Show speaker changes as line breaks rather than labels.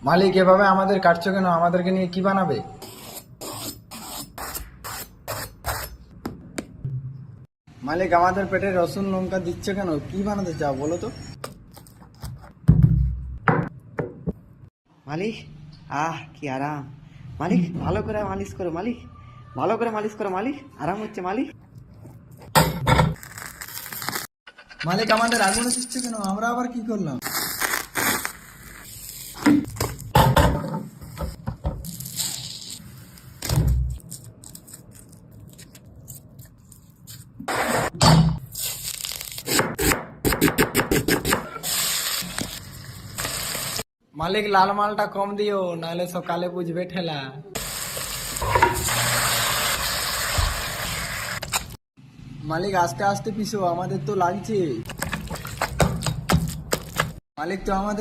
মালিক, এভাবে আমাদের কাটছো কেন? আমাদেরকে নিয়ে কি বানাবে? মালিক, আমাদের পেটে রসুন লঙ্কা দিচ্ছে কেন? কি বানাতে চাও বলো তো?
মালিক, কি আরাম। মালিক, ভালো করে মালিশ করো মালিক, ভালো করে মালিশ করো মালিক, আরাম হচ্ছে মালিক।
মালিক, আমাদের আগুনে দিচ্ছে কেন? আমরা আবার কি করলাম? মালিক, লাল মালটা কম দিও, নাহলে সকালে বুঝবে ঠেলা। মালিক, আস্তে আস্তে পিসো, আমাদের তো লাগছে। মালিক, তো আমাদের